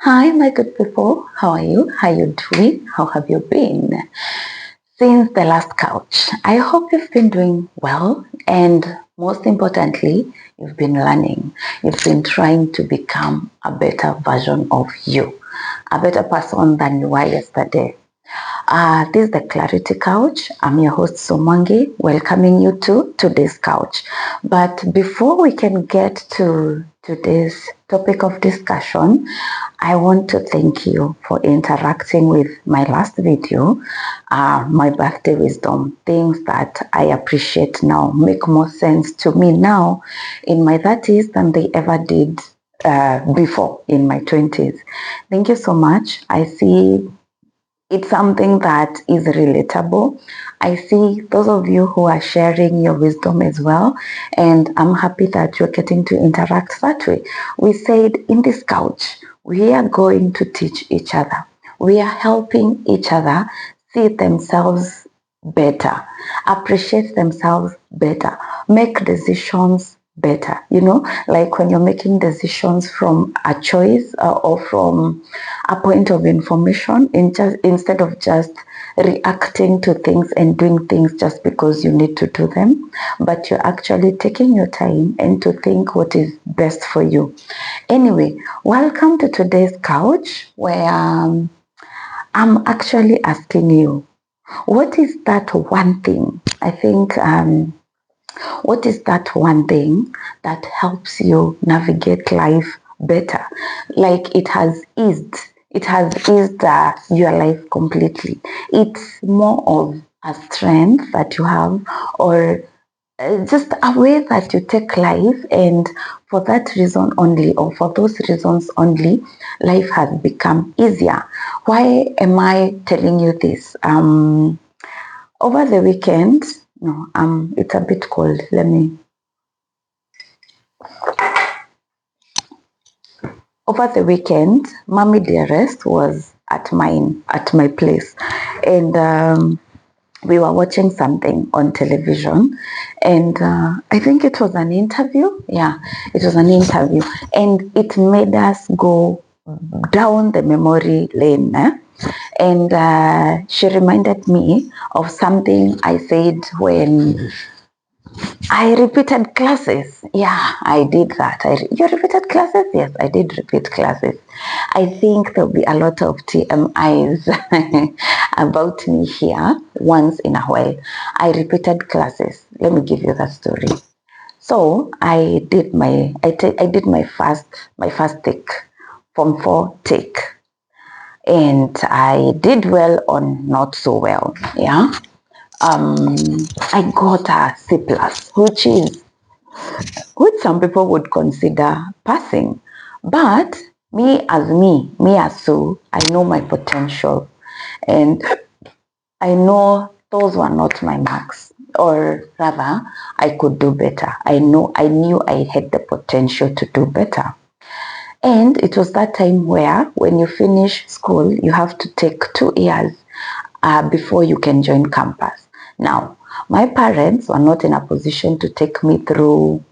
Hi, my good people. How are you? How you doing? How have you been since the last couch? I hope you've been doing well, and most importantly, you've been learning. You've been trying to become a better version of you, a better person than you were yesterday. This is the Clarity Couch. I'm your host Somangi, welcoming you to today's couch. But before we can get to today's topic of discussion, I want to thank you for interacting with my last video, my birthday wisdom, things that I appreciate now make more sense to me now in my 30s than they ever did before in my 20s. Thank you so much. I see it's something that is relatable. I see those of you who are sharing your wisdom as well, and I'm happy that you're getting to interact that way. We said in this couch, we are going to teach each other. We are helping each other see themselves better, appreciate themselves better, make decisions better. Like when you're making decisions from a choice or from a point of information, instead of just reacting to things and doing things just because you need to do them, but you're actually taking your time and to think what is best for you. Anyway, welcome to today's couch where I'm actually asking you, what is that one thing? I think what is that one thing that helps you navigate life better? Like it has eased your life completely. It's more of a strength that you have, or just a way that you take life, and for that reason only, or for those reasons only, life has become easier. Why am I telling you this? Over the weekend, no, it's a bit cold. Over the weekend, Mommy Dearest was at my place, and we were watching something on television, and I think it was an interview. Yeah, it was an interview, and it made us go down the memory lane. And she reminded me of something I said when I repeated classes. Yeah, I did that. You repeated classes? Yes, I did repeat classes. I think there'll be a lot of TMIs about me here once in a while. I repeated classes. Let me give you that story. So I did my first take, Form 4 take, and I did well on not so well. Yeah. I got a C plus, which some people would consider passing. But me as Sue, I know my potential, and I know those were not my marks, or rather, I could do better. I knew I had the potential to do better. And it was that time where when you finish school, you have to take 2 years before you can join campus. Now, my parents were not in a position to take me through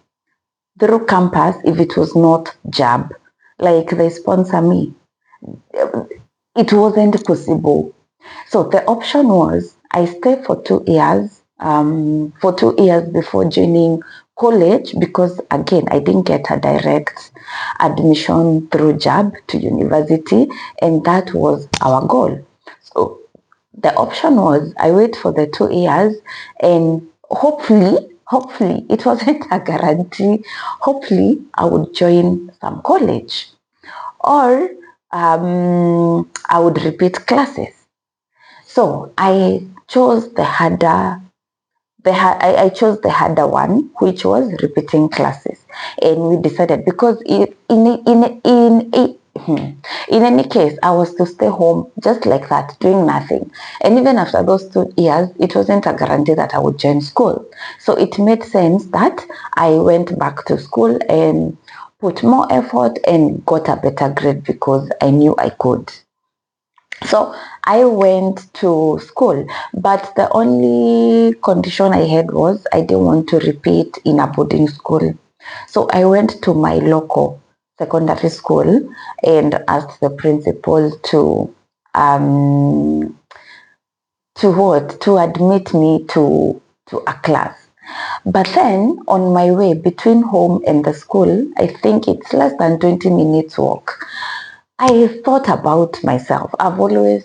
campus if it was not JAB. Like they sponsor me. It wasn't possible. So the option was I stay for 2 years before joining college, because again I didn't get a direct admission through JAB to university, and that was our goal. So the option was I wait for the 2 years, and hopefully it wasn't a guarantee, hopefully I would join some college, or I would repeat classes. So I chose I chose the harder one, which was repeating classes, and we decided because in any case, I was to stay home just like that, doing nothing. And even after those 2 years, it wasn't a guarantee that I would join school. So it made sense that I went back to school and put more effort and got a better grade because I knew I could. So I went to school, but the only condition I had was I didn't want to repeat in a boarding school. So I went to my local secondary school and asked the principal um, to admit me to a class. But then on my way between home and the school, I think it's less than 20 minutes walk. I thought about myself. I've always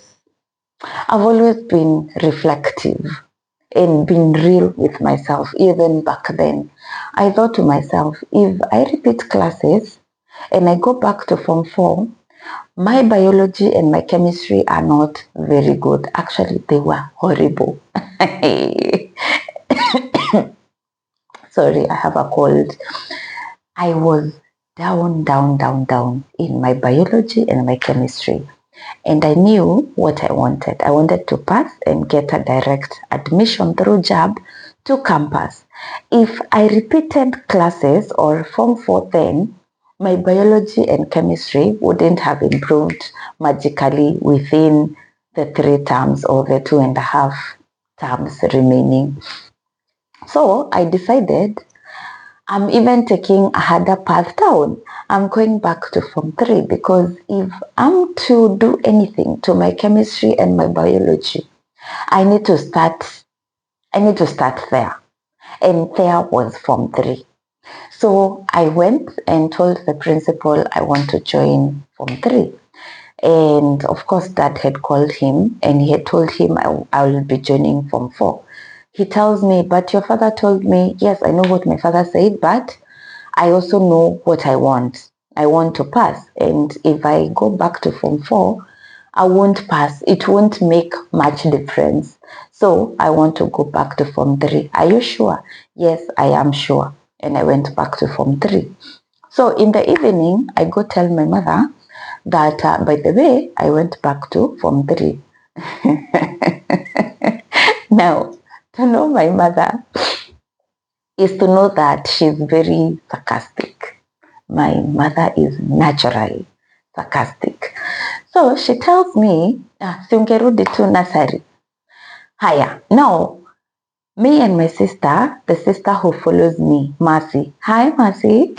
been reflective and been real with myself even back then. I thought to myself, if I repeat classes and I go back to Form 4, my biology and my chemistry are not very good. Actually, they were horrible. Sorry, I have a cold. I was down, down, down, down in my biology and my chemistry. And I knew what I wanted. I wanted to pass and get a direct admission through JAB to campus. If I repeated classes or Form 4 then, my biology and chemistry wouldn't have improved magically within the 3 terms or the 2.5 terms remaining. So I decided I'm even taking a harder path down. I'm going back to Form 3 because if I'm to do anything to my chemistry and my biology, I need to start there. And there was Form 3. So I went and told the principal I want to join Form 3. And of course, Dad had called him and he had told him I will be joining Form 4. He tells me, but your father told me, yes, I know what my father said, but I also know what I want. I want to pass. And if I go back to Form 4, I won't pass. It won't make much difference. So I want to go back to Form 3. Are you sure? Yes, I am sure. And I went back to Form 3. So in the evening, I go tell my mother that, by the way, I went back to Form 3. Now, to know my mother is to know that she's very sarcastic. My mother is naturally sarcastic. So she tells me, si ungerudi tu nursery. Haya, now, me and my sister, the sister who follows me, Mercy. Hi, Mercy.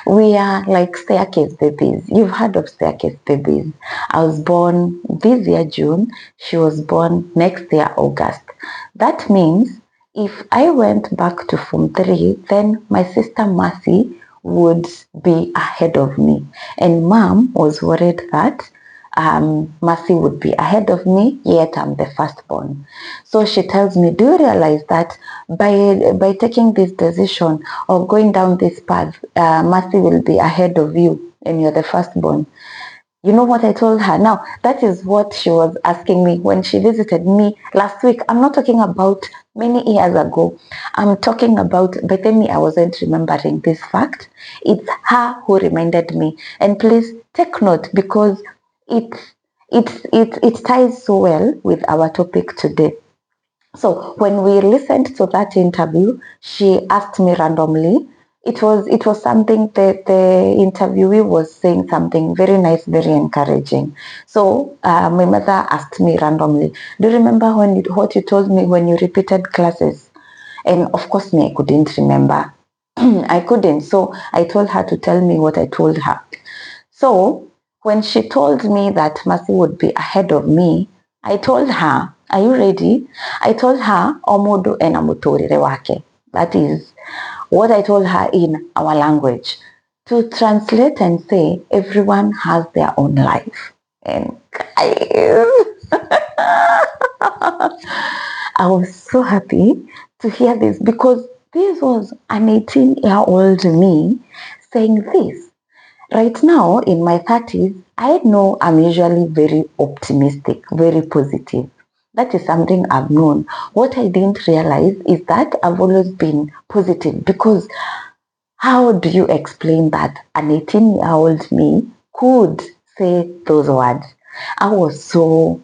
We are like staircase babies. You've heard of staircase babies. I was born this year, June. She was born next year, August. That means if I went back to Form 3, then my sister Mercy would be ahead of me. And Mom was worried that Mercy would be ahead of me, yet I'm the firstborn. So she tells me, do you realize that by taking this decision or going down this path, Mercy will be ahead of you and you're the firstborn? You know what I told her? Now, that is what she was asking me when she visited me last week. I'm not talking about many years ago. I'm talking about, by the me, I wasn't remembering this fact. It's her who reminded me. And please take note because it, it ties so well with our topic today. So when we listened to that interview, she asked me randomly. It was something that the interviewee was saying something very nice, very encouraging. So my mother asked me randomly, "Do you remember what you told me when you repeated classes?" And of course, me I couldn't remember. I couldn't. So I told her to tell me what I told her. So when she told me that Mercy would be ahead of me, I told her, are you ready? I told her, omudu enamutorire wake. That is what I told her in our language. To translate and say, everyone has their own life. And I was so happy to hear this because this was an 18-year-old me saying this. Right now, in my 30s, I know I'm usually very optimistic, very positive. That is something I've known. What I didn't realize is that I've always been positive because how do you explain that an 18-year-old me could say those words? I was so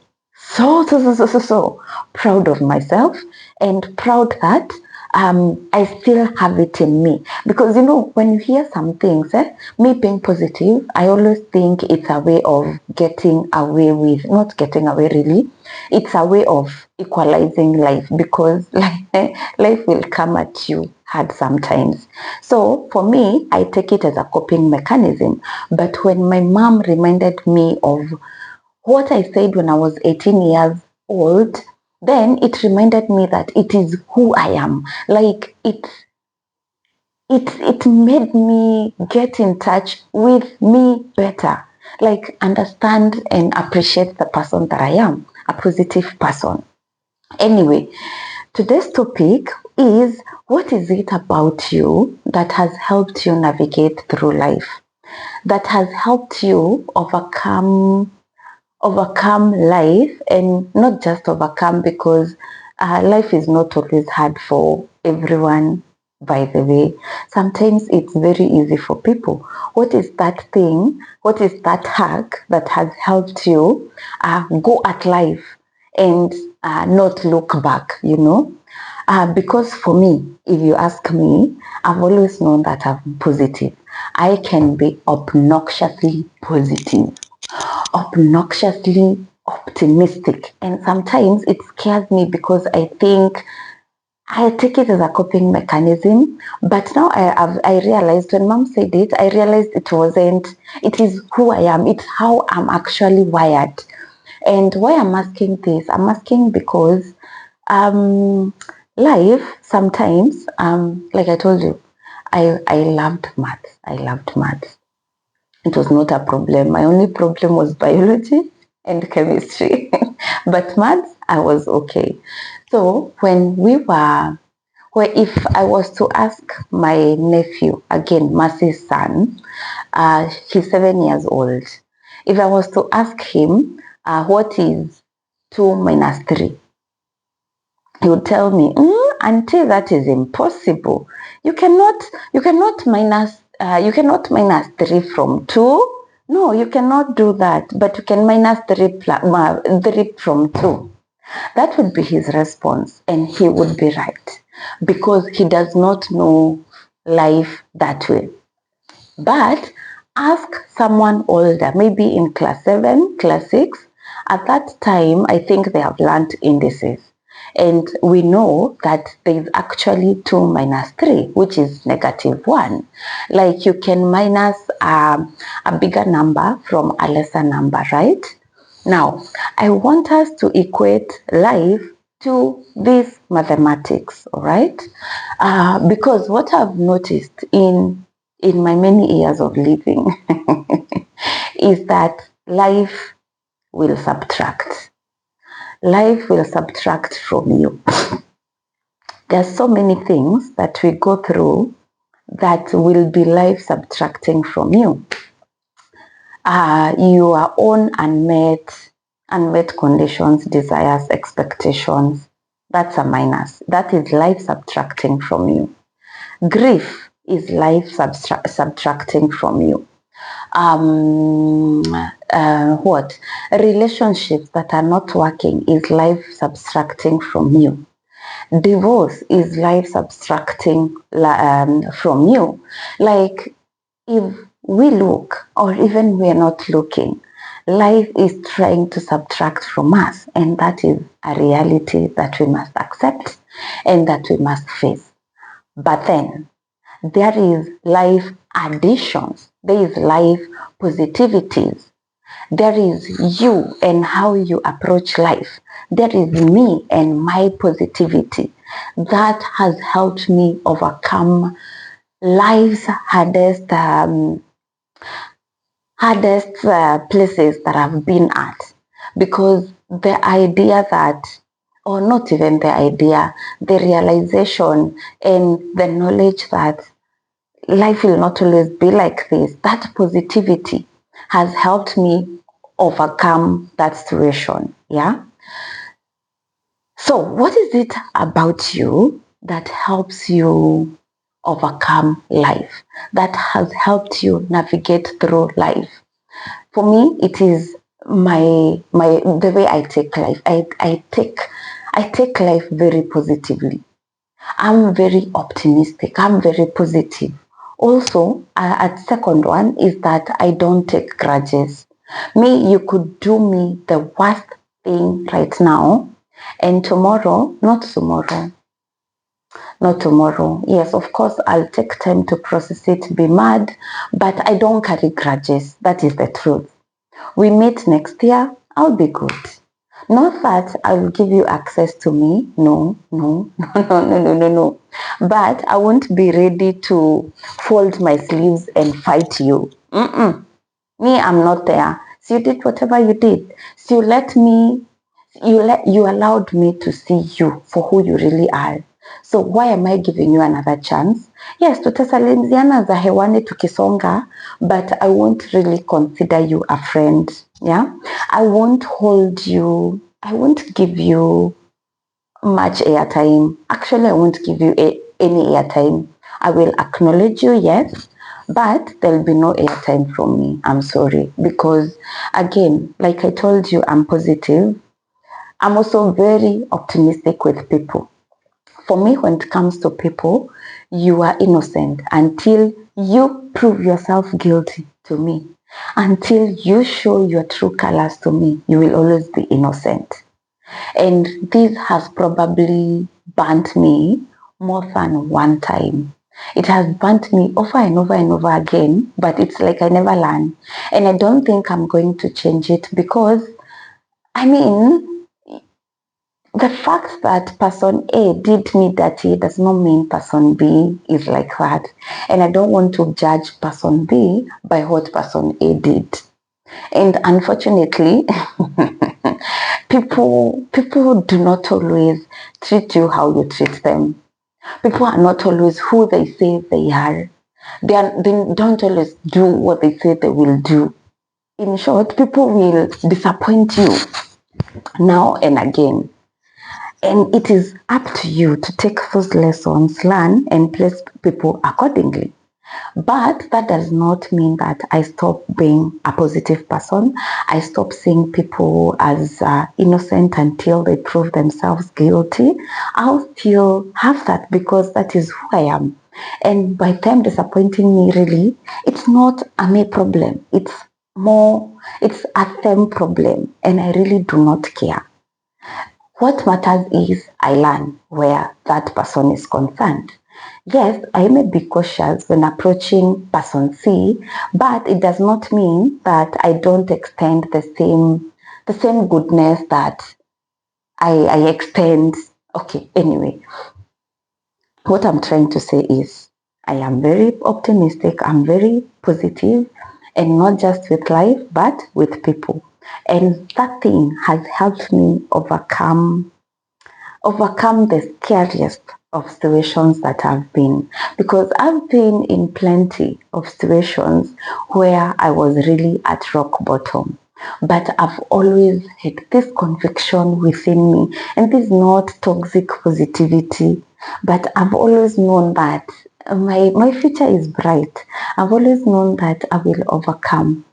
proud of myself and proud that I still have it in me. Because, you know, when you hear some things, me being positive, I always think it's a way of getting away with, not getting away really, it's a way of equalizing life, because life will come at you hard sometimes. So for me, I take it as a coping mechanism. But when my mom reminded me of what I said when I was 18 years old, then it reminded me that it is who I am. Like it made me get in touch with me better. Like understand and appreciate the person that I am, a positive person. Anyway, today's topic is, what is it about you that has helped you navigate through life? That has helped you overcome life, and not just overcome, because life is not always hard for everyone, by the way. Sometimes it's very easy for people. What is that thing, what is that hack that has helped you go at life and not look back, you know? Because for me, if you ask me, I've always known that I'm positive. I can be obnoxiously positive, obnoxiously optimistic, and sometimes it scares me because I take it as a coping mechanism. But now I realized, when mom said it, I realized it wasn't. It is who I am. It's how I'm actually wired. And why I'm asking this, I'm asking because um, life sometimes, like I told you, I loved maths. I loved maths. It was not a problem. My only problem was biology and chemistry. But maths, I was okay. So if I was to ask my nephew, again, Mercy's son, he's 7 years old. If I was to ask him, what is 2 minus 3? He would tell me, auntie, that is impossible. You cannot, you cannot minus 3 from 2. No, you cannot do that. But you can minus 3 from 2. That would be his response, and he would be right, because he does not know life that way. But ask someone older, maybe in class 7, class 6. At that time, I think they have learned indices. And we know that there is actually 2 minus 3, which is -1. Like you can minus a bigger number from a lesser number, right? Now, I want us to equate life to this mathematics, all right? Because what I've noticed in my many years of living is that life will subtract. Life will subtract from you. There's so many things that we go through that will be life subtracting from you. Your own unmet conditions, desires, expectations, that's a minus. That is life subtracting from you. Grief is life subtracting from you. What? Relationships that are not working is life subtracting from you. Divorce is life subtracting from you. Like, if we look, or even we're not looking, life is trying to subtract from us, and that is a reality that we must accept and that we must face. But then there is life additions, there is life positivities, there is you and how you approach life, there is me and my positivity that has helped me overcome life's hardest places that I've been at. Because the idea that, or not even the idea, the realization and the knowledge that life will not always be like this, that positivity has helped me overcome that situation. Yeah. So what is it about you that helps you overcome life, that has helped you navigate through life? For me, it is the way I take life. I take life very positively. I'm very optimistic. I'm very positive. Also, a second one is that I don't take grudges. Me, you could do me the worst thing right now, and tomorrow, not tomorrow. Yes, of course, I'll take time to process it, be mad, but I don't carry grudges. That is the truth. We meet next year, I'll be good. Not that I will give you access to me. No, no, no, no, no, no, no, no. But I won't be ready to fold my sleeves and fight you. Mm-mm. Me, I'm not there. So you did whatever you did. So you allowed me to see you for who you really are. So why am I giving you another chance? Yes, tutasalimiana za hewani tukisonga, but I won't really consider you a friend. Yeah, I won't hold you. I won't give you much airtime. Actually, I won't give you any airtime. I will acknowledge you, yes, but there'll be no airtime from me. I'm sorry. Because again, like I told you, I'm positive. I'm also very optimistic with people. For me, when it comes to people, you are innocent until you prove yourself guilty to me. Until you show your true colors to me, you will always be innocent. And this has probably burnt me more than one time. It has burnt me over and over and over again, but it's like I never learn. And I don't think I'm going to change it because, I mean, the fact that person A did me dirty does not mean person B is like that. And I don't want to judge person B by what person A did. And unfortunately, people do not always treat you how you treat them. People are not always who they say they are. They don't always do what they say they will do. In short, people will disappoint you now and again. And it is up to you to take those lessons, learn, and place people accordingly. But that does not mean that I stop being a positive person. I stop seeing people as innocent until they prove themselves guilty. I'll still have that because that is who I am. And by them disappointing me, really, it's not a me problem. It's a them problem. And I really do not care. What matters is I learn where that person is concerned. Yes, I may be cautious when approaching person C, but it does not mean that I don't extend the same goodness that I extend. Okay, anyway, what I'm trying to say is I am very optimistic, I'm very positive, and not just with life, but with people. And that thing has helped me overcome the scariest of situations that I've been, because I've been in plenty of situations where I was really at rock bottom. But I've always had this conviction within me, and this is not toxic positivity, but I've always known that my future is bright. I've always known that I will overcome.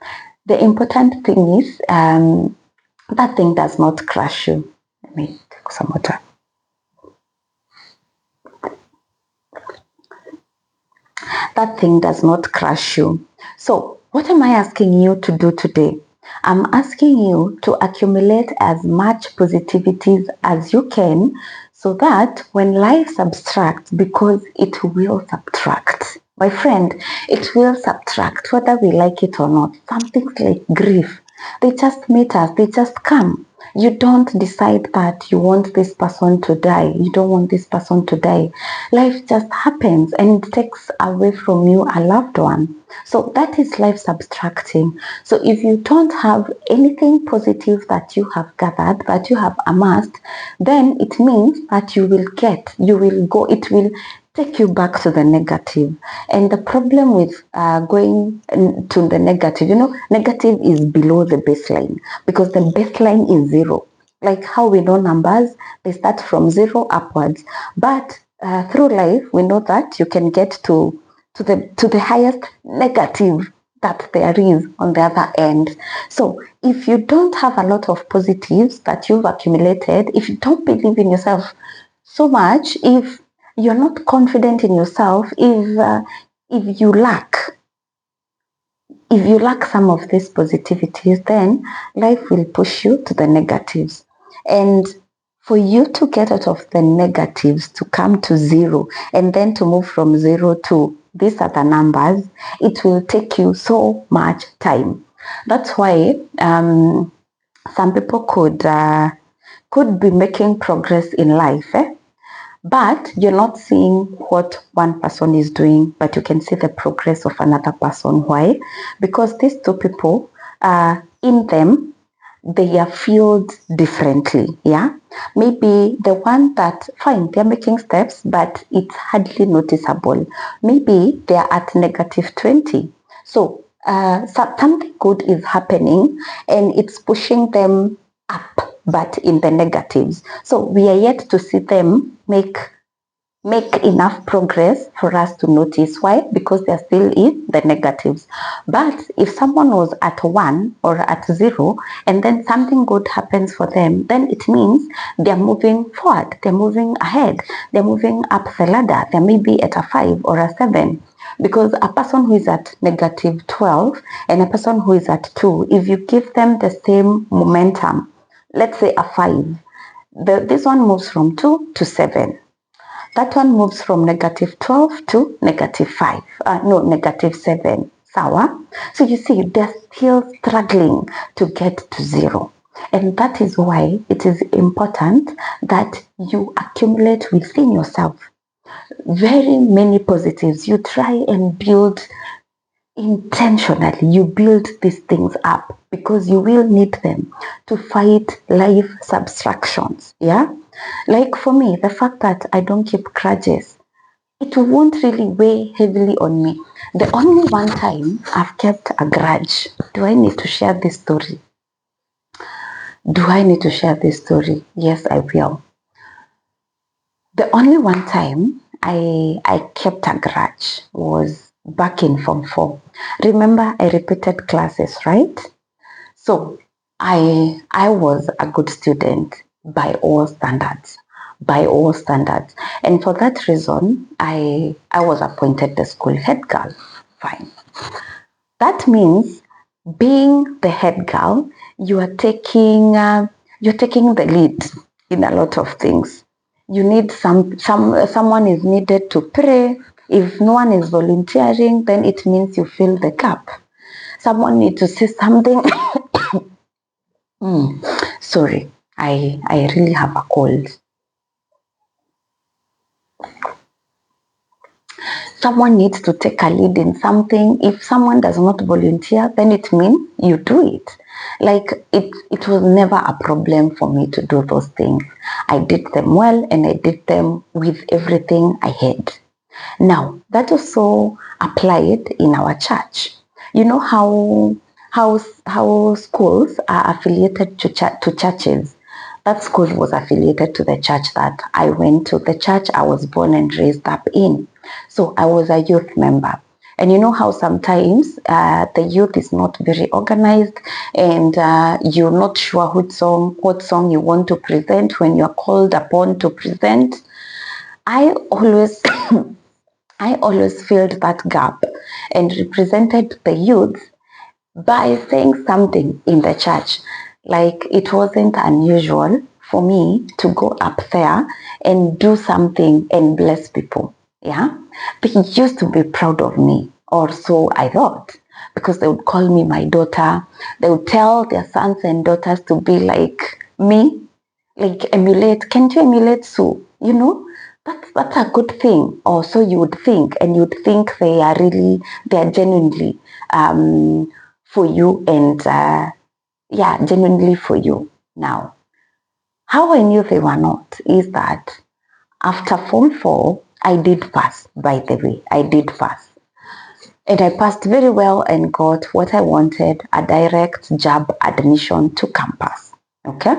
The important thing is that thing does not crush you. Let me take some water. That thing does not crush you. So, what am I asking you to do today? I'm asking you to accumulate as much positivities as you can so that when life subtracts, because it will subtract, my friend, it will subtract whether we like it or not. Some things like grief, they just meet us, they just come. You don't decide that you want this person to die. You don't want this person to die. Life just happens and it takes away from you a loved one. So that is life subtracting. So if you don't have anything positive that you have gathered, that you have amassed, then it means that you will go, it will take you back to the negative. And the problem with going to the negative, negative is below the baseline because the baseline is zero. Like how we know numbers, they start from zero upwards. But through life, we know that you can get to the highest negative that there is on the other end. So if you don't have a lot of positives that you've accumulated, if you don't believe in yourself so much, if You're not confident in yourself if you lack. If you lack some of these positivities, then life will push you to the negatives. And for you to get out of the negatives, to come to zero, and then to move from zero to these are the numbers, it will take you so much time. That's why some people could be making progress in life, but you're not seeing what one person is doing, but you can see the progress of another person. Why? Because these two people, in them, they are filled differently. Yeah, maybe the one that fine, they're making steps, but it's hardly noticeable. Maybe they are at negative 20. So something good is happening and it's pushing them up, but in the negatives. So we are yet to see them make enough progress for us to notice. Why? Because they're still in the negatives. But if someone was at 1 or at 0 and then something good happens for them, then it means they're moving forward, they're moving ahead, they're moving up the ladder. They may be at a 5 or a 7. Because a person who is at negative 12 and a person who is at 2, if you give them the same momentum, let's say a 5, this one moves from 2 to 7. That one moves from negative 12 to negative 5. Negative 7. Sawa? So you see, they're still struggling to get to 0. And that is why it is important that you accumulate within yourself very many positives. You try and build intentionally, you build these things up because you will need them to fight life subtractions. Yeah, like for me, the fact that I don't keep grudges, it won't really weigh heavily on me. The only one time I've kept a grudge, do I need to share this story? Yes, I will. The only one time I kept a grudge was back in Form 4. Remember, I repeated classes, right? So I was a good student by all standards. And for that reason, I was appointed the school head girl. Fine. That means being the head girl, you are taking the lead in a lot of things. You need someone is needed to pray. If no one is volunteering, then it means you fill the gap. Someone needs to say something. Sorry, I really have a cold. Someone needs to take a lead in something. If someone does not volunteer, then it means you do it. Like it was never a problem for me to do those things. I did them well and I did them with everything I had. Now, that also applied in our church. You know how schools are affiliated to churches. That school was affiliated to the church that I went to, the church I was born and raised up in. So I was a youth member. And you know how sometimes the youth is not very organized and you're not sure what song you want to present when you're called upon to present. I always I always filled that gap and represented the youth by saying something in the church. Like it wasn't unusual for me to go up there and do something and bless people. Yeah. They used to be proud of me, or so I thought, because they would call me my daughter. They would tell their sons and daughters to be like me, like emulate. Can't you emulate Sue? You know, that's a good thing. Or so you would think, and you'd think they are genuinely for you and genuinely for you. Now, how I knew they were not is that after Form 4, I did pass, by the way. I did pass. And I passed very well and got what I wanted, a direct job admission to campus. Okay?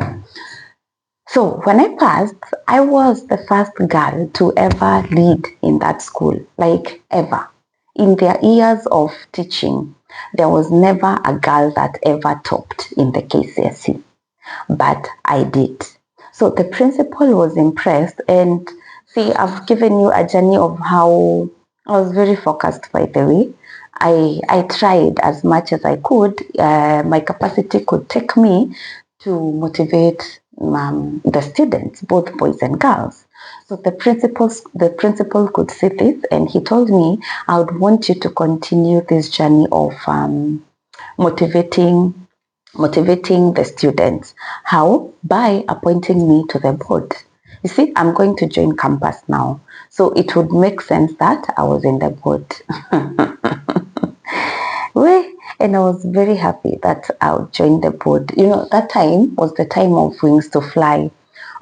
So when I passed, I was the first girl to ever lead in that school, like ever. In their years of teaching, there was never a girl that ever topped in the KCSE, but I did. So the principal was impressed, and See, I've given you a journey of how I was very focused, by the way. I tried as much as I could. My capacity could take me to motivate the students, both boys and girls. So the principal could see this, and he told me, I would want you to continue this journey of motivating motivating the students. How? By appointing me to the board. You see, I'm going to join campus now. So it would make sense that I was in the board. And I was very happy that I would join the board. That time was the time of Wings to Fly.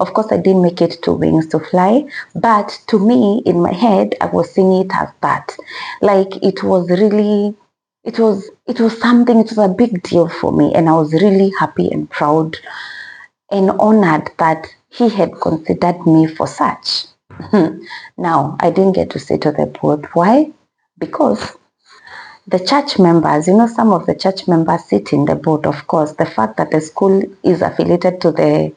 Of course, I didn't make it to Wings to Fly, but to me, in my head, I was seeing it as that. Like it was something, it was a big deal for me, and I was really happy and proud and honored that he had considered me for such. Now, I didn't get to sit to the board. Why? Because the church members, some of the church members sit in the board. Of course, the fact that the school is affiliated to the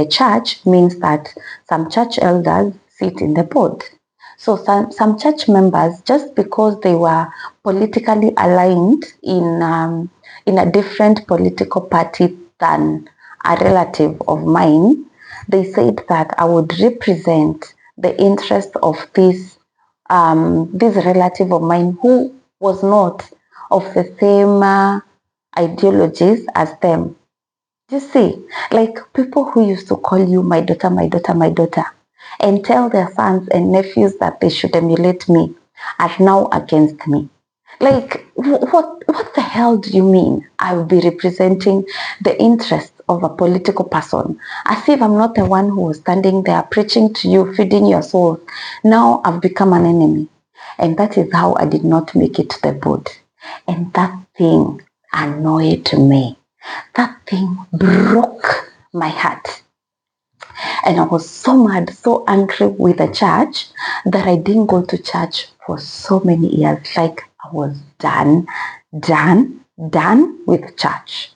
church means that some church elders sit in the board. So some church members, just because they were politically aligned in a different political party than a relative of mine, they said that I would represent the interest of this relative of mine who was not of the same ideologies as them. You see, like people who used to call you my daughter, my daughter, my daughter, and tell their sons and nephews that they should emulate me, are now against me. Like, what the hell do you mean I will be representing the interests of a political person? As if I'm not the one who was standing there preaching to you, feeding your soul. Now I've become an enemy. And that is how I did not make it to the board. And that thing annoyed me. That thing broke my heart. And I was so mad, so angry with the church that I didn't go to church for so many years. Like I was done with church.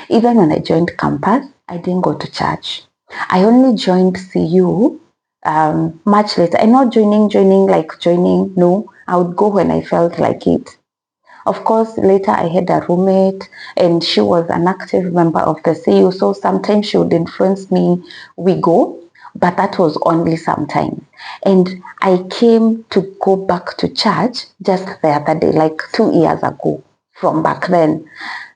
Even when I joined campus, I didn't go to church. I only joined CU much later. And not joining. No, I would go when I felt like it. Of course, later I had a roommate and she was an active member of the CU. So sometimes she would influence me, we go, but that was only sometimes. And I came to go back to church just the other day, like 2 years ago from back then.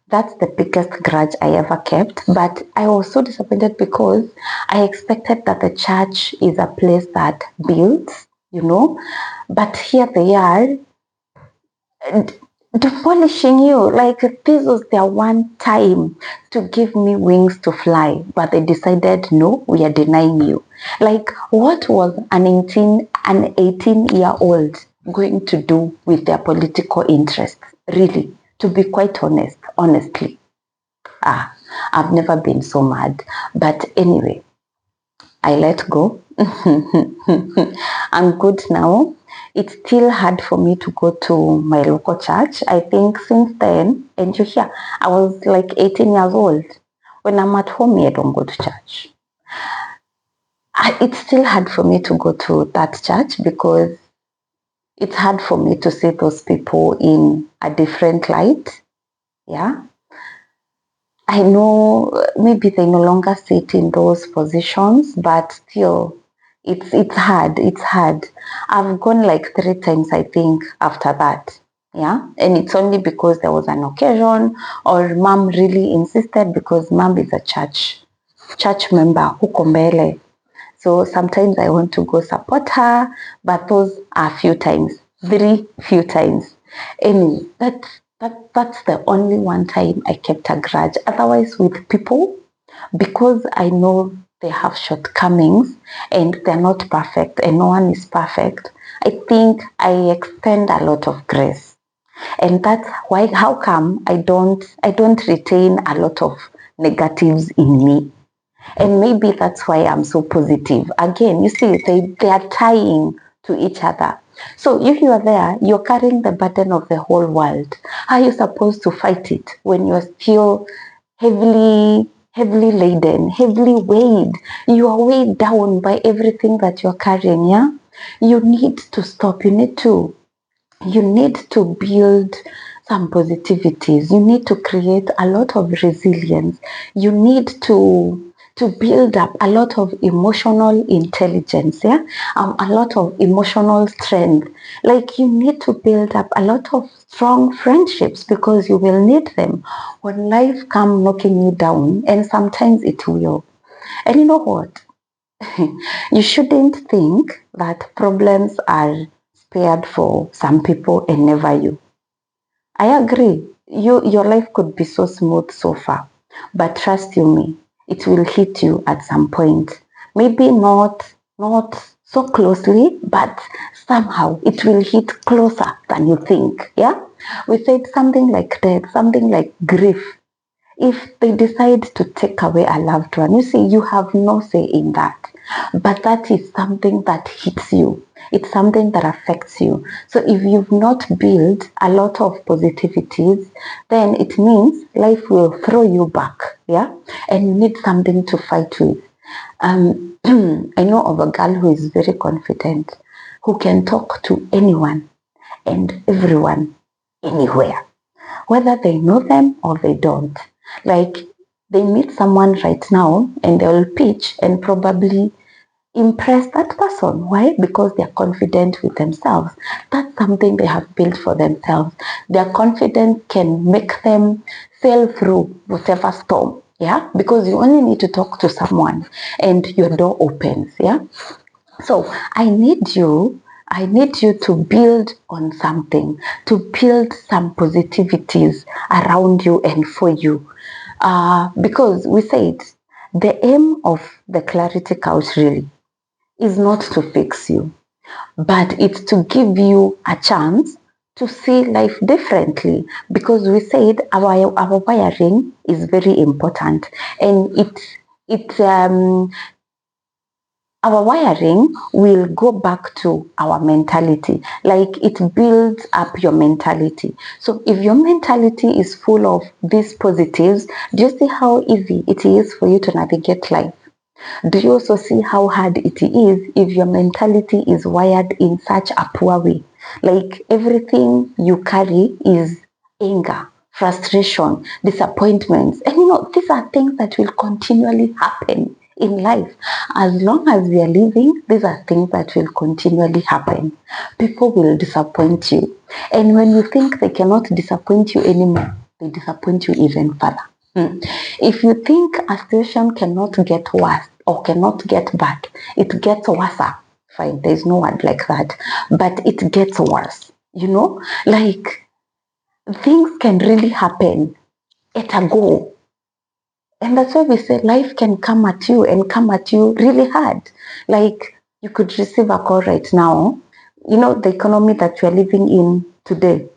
That's the biggest grudge I ever kept. But I was so disappointed because I expected that the church is a place that builds, but here they are demolishing you. Like this was their one time to give me wings to fly, but they decided, no, we are denying you. Like, what was an 18-year-old going to do with their political interests? Really, to be quite honestly, I've never been so mad. But anyway, I let go. I'm good now. It's still hard for me to go to my local church. I think since then, and you hear, I was like 18 years old. When I'm at home, I don't go to church. It's still hard for me to go to that church because it's hard for me to see those people in a different light. Yeah. I know maybe they no longer sit in those positions, but still, it's hard. It's hard. I've gone like 3 times, I think, after that. Yeah, and it's only because there was an occasion or mom really insisted because mom is a church member, huko. So sometimes I want to go support her, but those are few times, very few times. Anyway, that's the only one time I kept a grudge. Otherwise, with people, because I know they have shortcomings and they're not perfect and no one is perfect, I think I extend a lot of grace. And that's why, how come I don't retain a lot of negatives in me. And maybe that's why I'm so positive. Again, you see, they are tying to each other. So if you are there, you're carrying the burden of the whole world. How are you supposed to fight it when you're still heavily heavily laden, heavily weighed. You are weighed down by everything that you're carrying, yeah? You need to stop. You need to build some positivities. You need to create a lot of resilience. You need to build up a lot of emotional intelligence, yeah, a lot of emotional strength. Like you need to build up a lot of strong friendships because you will need them when life come knocking you down, and sometimes it will. And you know what? You shouldn't think that problems are spared for some people and never you. I agree. Your life could be so smooth so far, but trust you me, it will hit you at some point. Maybe not so closely, but somehow it will hit closer than you think. Yeah, we said something like death, something like grief. If they decide to take away a loved one, you see, you have no say in that. But that is something that hits you. It's something that affects you. So if you've not built a lot of positivities, then it means life will throw you back. Yeah. And you need something to fight with. I know of a girl who is very confident, who can talk to anyone and everyone anywhere, whether they know them or they don't. Like they meet someone right now and they'll pitch and probably impress that person. Why? Because they're confident with themselves. That's something they have built for themselves. Their confidence can make them sail through whatever storm. Yeah, because you only need to talk to someone and your door opens. Yeah, so I need you to build on something, to build some positivities around you and for you. Because we said the aim of the clarity couch really is not to fix you, but it's to give you a chance to see life differently, because we said our wiring is very important, and it's our wiring will go back to our mentality. Like it builds up your mentality. So if your mentality is full of these positives, do you see how easy it is for you to navigate life? Do you also see how hard it is if your mentality is wired in such a poor way? Like everything you carry is anger, frustration, disappointments. And these are things that will continually happen in life. As long as we are living, these are things that will continually happen. People will disappoint you. And when you think they cannot disappoint you anymore, they disappoint you even further. If you think a situation cannot get worse or cannot get bad, it gets worse. Fine, there's no word like that, but it gets worse. Like things can really happen at a go. And that's why we say life can come at you and come at you really hard. Like you could receive a call right now. The economy that you're living in today,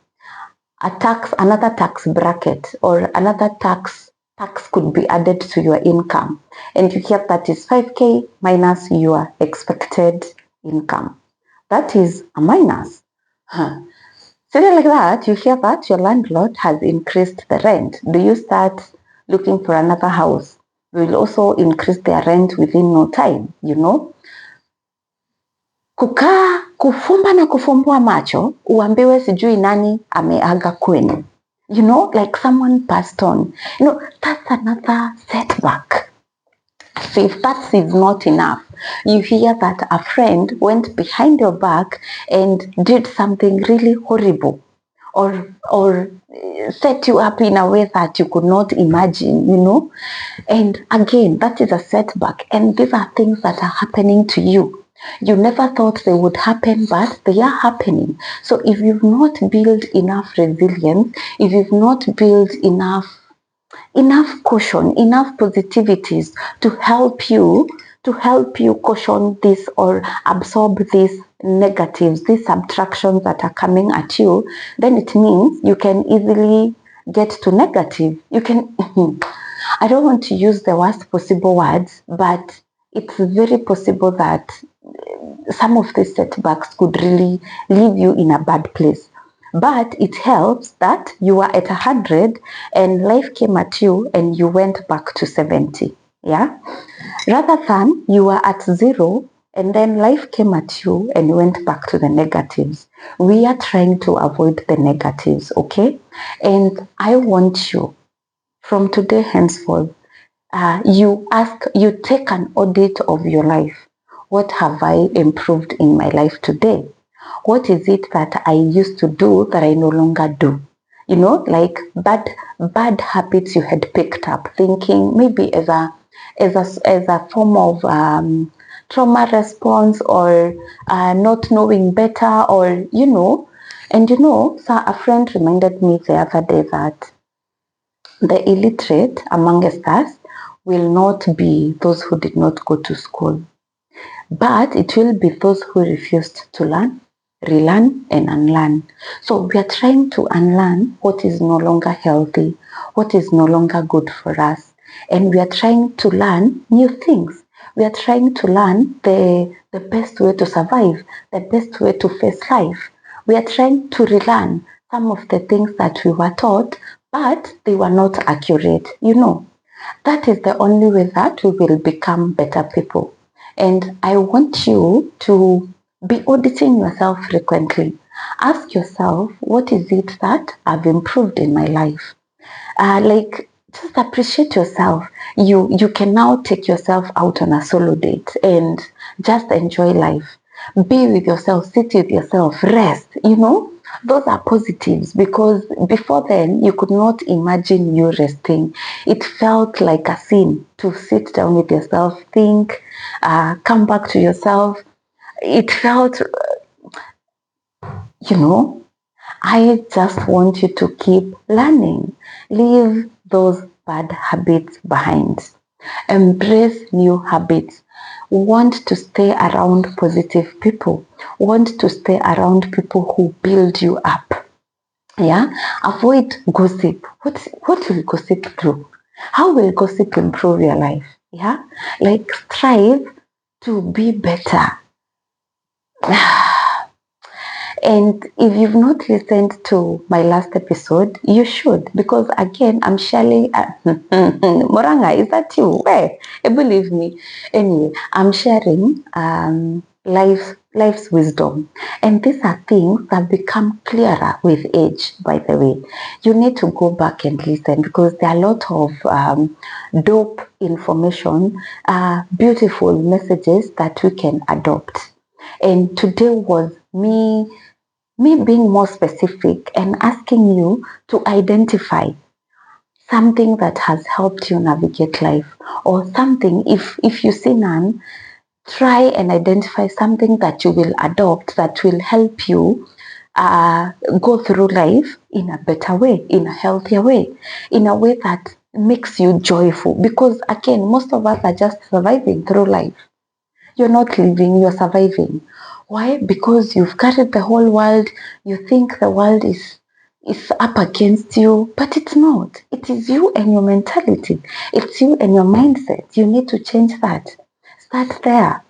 another tax bracket or another tax could be added to your income, and you hear that is 5k minus your expected income. That is a minus. So like that, you hear that your landlord has increased the rent. Do you start looking for another house? We will also increase their rent within no time. Kukaa kufumba na kufumbua macho uambiwe sijui nani ameaga kwenu. Like someone passed on. That's another setback. So if that is not enough, you hear that a friend went behind your back and did something really horrible, or set you up in a way that you could not imagine. And again, that is a setback, and these are things that are happening to you. You never thought they would happen, but they are happening. So if you've not built enough resilience, if you've not built enough caution, enough positivities to help you caution this or absorb these negatives, these subtractions that are coming at you, then it means you can easily get to negative. You can I don't want to use the worst possible words, but it's very possible that some of these setbacks could really leave you in a bad place. But it helps that you were at 100 and life came at you and you went back to 70. Yeah. Rather than you were at 0 and then life came at you and you went back to the negatives. We are trying to avoid the negatives, okay? And I want you from today henceforth, you take an audit of your life. What have I improved in my life today? What is it that I used to do that I no longer do? Like bad habits you had picked up, thinking maybe as a form of trauma response, or not knowing better, or so a friend reminded me the other day that the illiterate amongst us will not be those who did not go to school, but it will be those who refused to learn, relearn, and unlearn. So we are trying to unlearn what is no longer healthy, what is no longer good for us, and we are trying to learn new things. We are trying to learn the best way to survive, the best way to face life. We are trying to relearn some of the things that we were taught, but they were not accurate. That is the only way that we will become better people. And I want you to be auditing yourself frequently. Ask yourself, what is it that I've improved in my life? Just appreciate yourself. You can now take yourself out on a solo date and just enjoy life. Be with yourself, sit with yourself, rest. Those are positives, because before then you could not imagine you resting. It felt like a sin to sit down with yourself, think, come back to yourself. It felt, you know, I just want you to keep learning. Leave those bad habits behind. Embrace new habits. Want to stay around positive people. Want to stay around people who build you up. Yeah. Avoid gossip. What will gossip do? How will gossip improve your life? Yeah. Like, strive to be better. And if you've not listened to my last episode, you should, because again, I'm sharing. Moranga, is that you? Hey, believe me. Anyway, I'm sharing life's wisdom, and these are things that become clearer with age. By the way, you need to go back and listen, because there are a lot of dope information, beautiful messages that we can adopt. And today was me being more specific and asking you to identify something that has helped you navigate life, or something, if you see none, try and identify something that you will adopt that will help you go through life in a better way, in a healthier way, in a way that makes you joyful. Because again, most of us are just surviving through life. You're not living, you're surviving. Why? Because you've carried the whole world. You think the world is up against you, but it's not. It is you and your mentality. It's you and your mindset. You need to change that. Start there.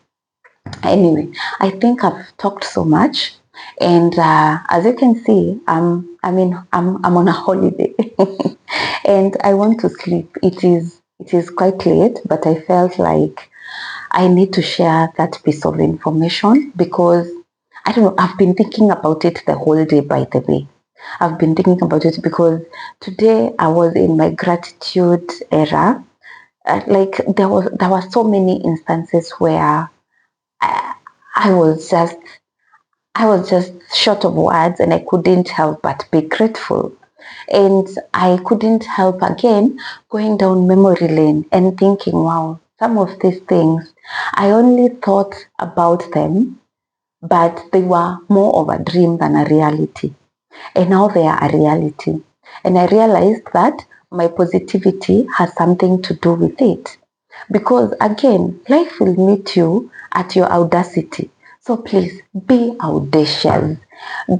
Anyway, I think I've talked so much, and as you can see, I'm on a holiday, and I want to sleep. It is quite late, but I felt like I need to share that piece of information, because I don't know, I've been thinking about it the whole day, by the way. I've been thinking about it because today I was in my gratitude era. Like, there were so many instances where I, I was just I was just short of words, and I couldn't help but be grateful. And I couldn't help again going down memory lane and thinking, wow, some of these things, I only thought about them, but they were more of a dream than a reality. And now they are a reality. And I realized that my positivity has something to do with it. Because again, life will meet you at your audacity. So please be audacious.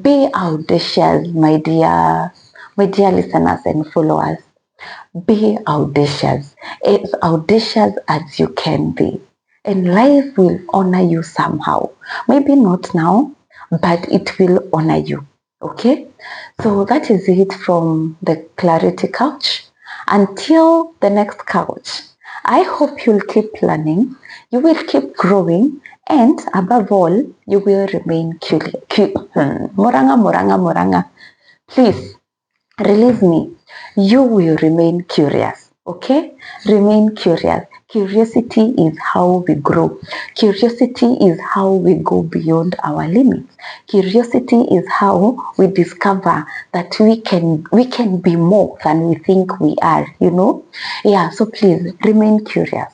Be audacious, my dear listeners and followers. Be audacious. As audacious as you can be. And life will honor you somehow. Maybe not now, but it will honor you. Okay, so that is it from the clarity couch. Until the next couch, I hope you'll keep learning, you will keep growing, and above all, you will remain curious. Moranga, moranga, moranga. Please release me. You will remain curious. Okay? Remain curious. Curiosity is how we grow. Curiosity is how we go beyond our limits. Curiosity is how we discover that we can be more than we think we are, you know? Yeah, so please remain curious.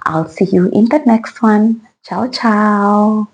I'll see you in the next one. Ciao, ciao.